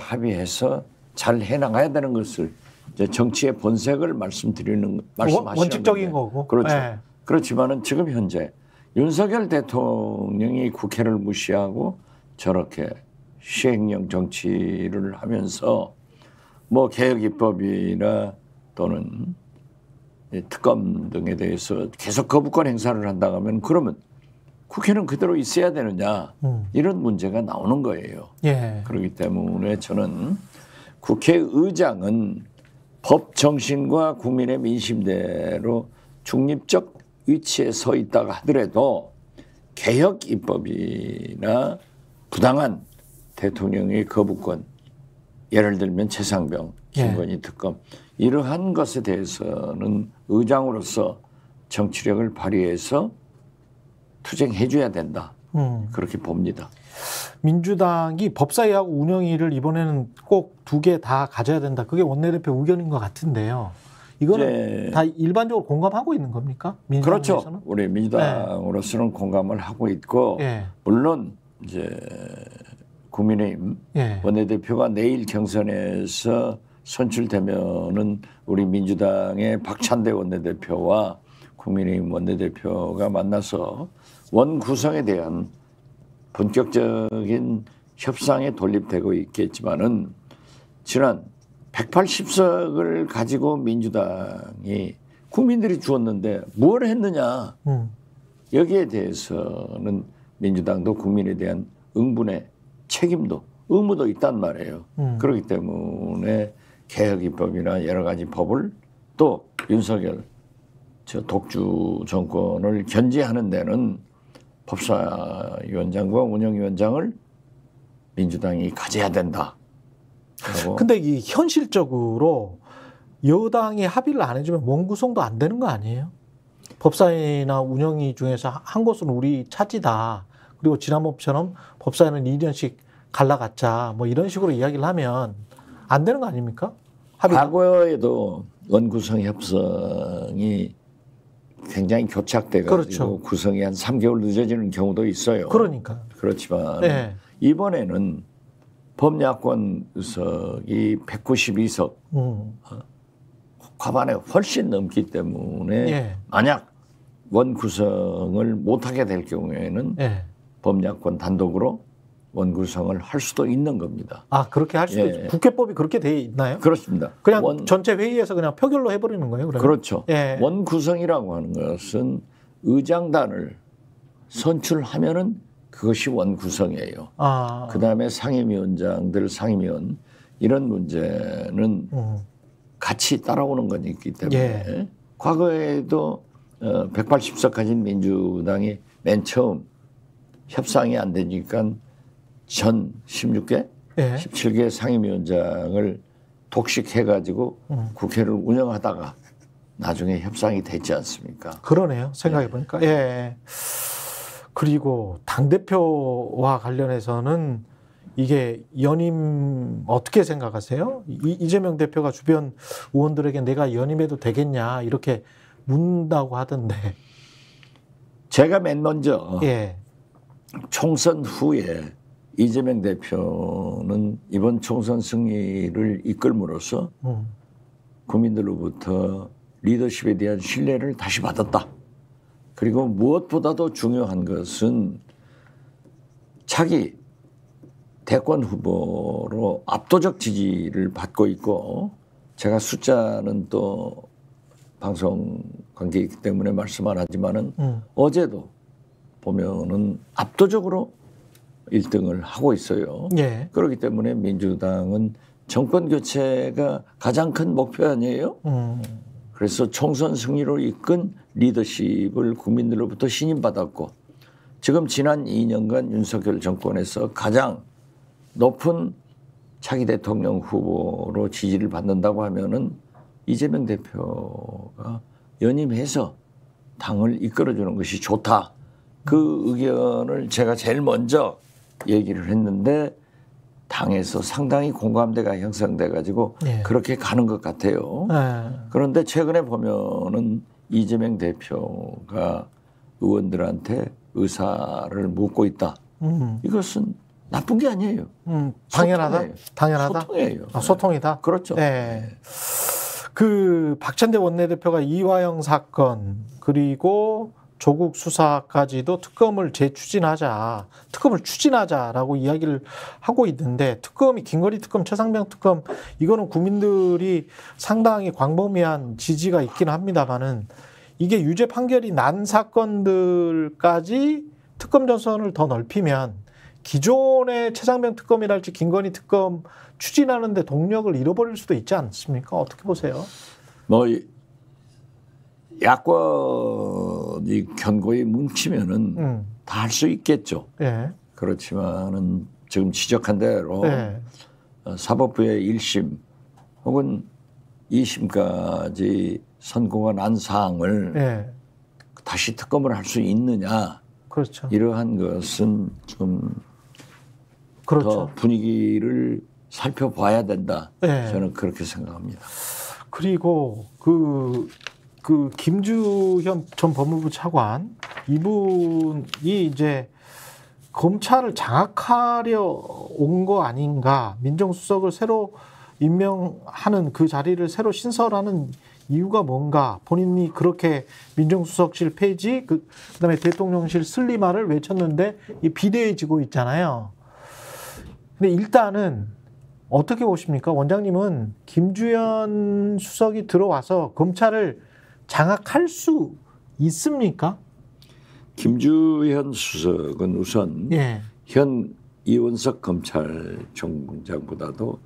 합의해서 잘 해나가야 되는 것을 이제 정치의 본색을 말씀하시는 원칙적인 거고. 그렇죠. 네. 그렇지만은 지금 현재 윤석열 대통령이 국회를 무시하고 저렇게 시행령 정치를 하면서 뭐 개혁 입법이나 또는 특검 등에 대해서 계속 거부권 행사를 한다고 하면 그러면 국회는 그대로 있어야 되느냐 이런 문제가 나오는 거예요. 예. 그렇기 때문에 저는 국회의장은 법 정신과 국민의 민심대로 중립적 위치에 서 있다가 하더라도 개혁 입법이나 부당한 대통령의 거부권, 예를 들면 최상병, 김건희 특검 이러한 것에 대해서는 의장으로서 정치력을 발휘해서 투쟁해 줘야 된다. 그렇게 봅니다. 민주당이 법사위하고 운영위를 이번에는 꼭 두 개 다 가져야 된다. 그게 원내대표 의견인 것 같은데요. 이거는 다 일반적으로 공감하고 있는 겁니까? 민주당에서는? 그렇죠. 우리 민주당으로서는 공감을 하고 있고 물론 이제 국민의힘 원내대표가 내일 경선에서 선출되면은 우리 민주당의 박찬대 원내대표와 국민의힘 원내대표가 만나서 원 구성에 대한 본격적인 협상에 돌입되고 있겠지만은 지난 180석을 가지고 민주당이 국민들이 주었는데 뭘 했느냐 여기에 대해서는 민주당도 국민에 대한 응분의 책임도 의무도 있단 말이에요. 그렇기 때문에 개혁 입법이나 여러 가지 법을 또 윤석열 저 독주 정권을 견제하는 데는 법사위원장과 운영위원장을 민주당이 가져야 된다. 근데 이 현실적으로 여당이 합의를 안 해주면 원 구성도 안 되는 거 아니에요? 법사위나 운영위 중에서 한 곳은 우리 차지다. 그리고 지난번처럼 법사위는 2년씩 갈라갔자. 뭐 이런 식으로 이야기를 하면 안 되는 거 아닙니까? 합의가? 과거에도 원 구성 협상이 굉장히 교착돼가지고 그렇죠. 구성이 한 3개월 늦어지는 경우도 있어요. 그러니까. 그렇지만 이번에는 범야권 의석이 192석 과반에 훨씬 넘기 때문에 만약 원 구성을 못하게 될 경우에는 범야권 단독으로 원 구성을 할 수도 있는 겁니다. 아, 그렇게 할 수도 있죠. 국회법이 그렇게 돼 있나요? 그렇습니다. 그냥 전체 회의에서 그냥 표결로 해버리는 거예요? 그러면? 그렇죠. 원 구성이라고 하는 것은 의장단을 선출하면은 그것이 원 구성이에요. 그 다음에 상임위원장들, 상임위원 이런 문제는 같이 따라오는 거기 때문에 과거에도 180석 가진 민주당이 맨 처음 협상이 안 되니까 전 16개, 17개 상임위원장을 독식해가지고 국회를 운영하다가 나중에 협상이 됐지 않습니까? 그러네요. 생각해보니까. 그리고 당대표와 관련해서는 이게 연임 어떻게 생각하세요? 이재명 대표가 주변 의원들에게 내가 연임해도 되겠냐 이렇게 묻는다고 하던데. 제가 맨 먼저 총선 후에 이재명 대표는 이번 총선 승리를 이끌므로써 국민들로부터 리더십에 대한 신뢰를 다시 받았다. 그리고 무엇보다도 중요한 것은 차기 대권 후보로 압도적 지지를 받고 있고 제가 숫자는 또 방송 관계이기 때문에 말씀 안 하지만은 어제도 보면은 압도적으로 1등을 하고 있어요. 그렇기 때문에 민주당은 정권 교체가 가장 큰 목표 아니에요? 그래서 총선 승리로 이끈 리더십을 국민들로부터 신임받았고 지금 지난 2년간 윤석열 정권에서 가장 높은 차기 대통령 후보로 지지를 받는다고 하면은 이재명 대표가 연임해서 당을 이끌어주는 것이 좋다. 그 의견을 제가 제일 먼저 얘기를 했는데 당에서 상당히 공감대가 형성돼 가지고 그렇게 가는 것 같아요. 그런데 최근에 보면은 이재명 대표가 의원들한테 의사를 묻고 있다. 이것은 나쁜 게 아니에요. 당연하다. 소통이에요. 당연하다. 소통이에요. 소통이다. 그렇죠. 네. 그 박찬대 원내대표가 이화영 사건 그리고 조국 수사까지도 특검을 추진하자라고 이야기를 하고 있는데 특검이 김건희 특검, 최상병 특검 이거는 국민들이 상당히 광범위한 지지가 있긴 합니다만은 이게 유죄 판결이 난 사건들까지 특검 전선을 더 넓히면 기존의 최상병 특검이랄지 김건희 특검 추진하는데 동력을 잃어버릴 수도 있지 않습니까? 어떻게 보세요? 뭐 야권이 견고히 뭉치면은 다 할 수 있겠죠. 예. 그렇지만은 지금 지적한 대로 예. 사법부의 1심 혹은 2심까지 선고가 난 사항을 예. 다시 특검을 할 수 있느냐. 그렇죠. 이러한 것은 좀 더 그렇죠. 분위기를 살펴봐야 된다. 예. 저는 그렇게 생각합니다. 그리고 그 김주현 전 법무부 차관 이분이 이제 검찰을 장악하려 온 거 아닌가, 민정수석을 새로 임명하는 그 자리를 새로 신설하는 이유가 뭔가, 본인이 그렇게 민정수석실 폐지 그다음에 대통령실 슬림화를 외쳤는데 이 비대해지고 있잖아요. 근데 일단은 어떻게 보십니까? 원장님은 김주현 수석이 들어와서 검찰을 장악할 수 있습니까? 김주현 수석은 우선 예. 현 이원석 검찰총장보다도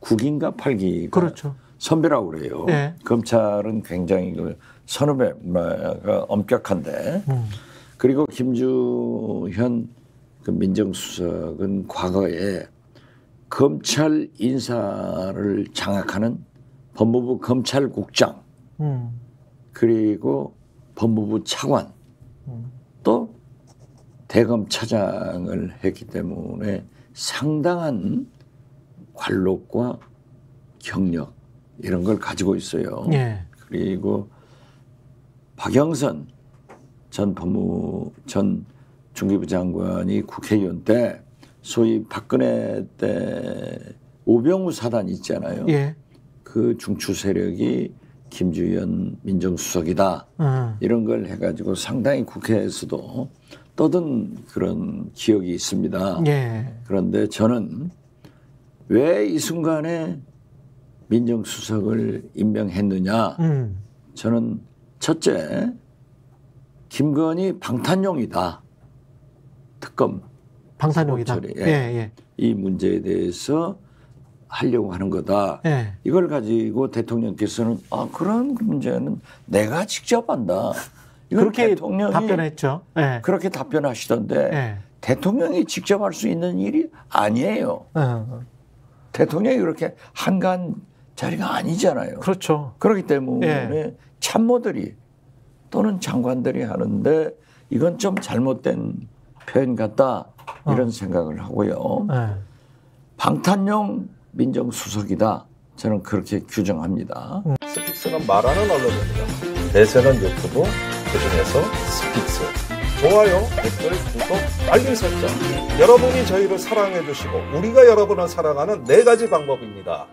9기인가 8기가 그렇죠. 선배라고 그래요. 예. 검찰은 굉장히 선후배가 엄격한데 그리고 김주현 그 민정수석은 과거에 검찰 인사를 장악하는 법무부 검찰국장 그리고 법무부 차관 또 대검차장을 했기 때문에 상당한 관록과 경력 이런 걸 가지고 있어요. 예. 그리고 박영선 전 중기부 장관이 국회의원 때 소위 박근혜 때 우병우 사단 있잖아요. 예. 그 중추 세력이 김주현 민정수석이다. 이런 걸 해가지고 상당히 국회에서도 떠든 그런 기억이 있습니다. 예. 그런데 저는 왜 이 순간에 민정수석을 임명했느냐. 저는 첫째, 김건희 방탄용이다. 특검. 방탄용이다. 예. 예. 이 문제에 대해서 하려고 하는 거다. 예. 이걸 가지고 대통령께서는 그런 문제는 내가 직접 한다. 이걸 그렇게 대통령이 답변했죠. 예. 그렇게 답변하시던데 예. 대통령이 직접 할 수 있는 일이 아니에요. 대통령이 그렇게 한가한 자리가 아니잖아요. 그렇죠. 그렇기 때문에 예. 참모들이 또는 장관들이 하는데 이건 좀 잘못된 표현 같다. 이런 생각을 하고요. 예. 방탄용 민정수석이다. 저는 그렇게 규정합니다. 스픽스는 말하는 언론입니다. 대세는 유튜브, 그중에서 스픽스. 좋아요, 댓글, 구독, 알림 설정. 여러분이 저희를 사랑해 주시고 우리가 여러분을 사랑하는 4가지 방법입니다.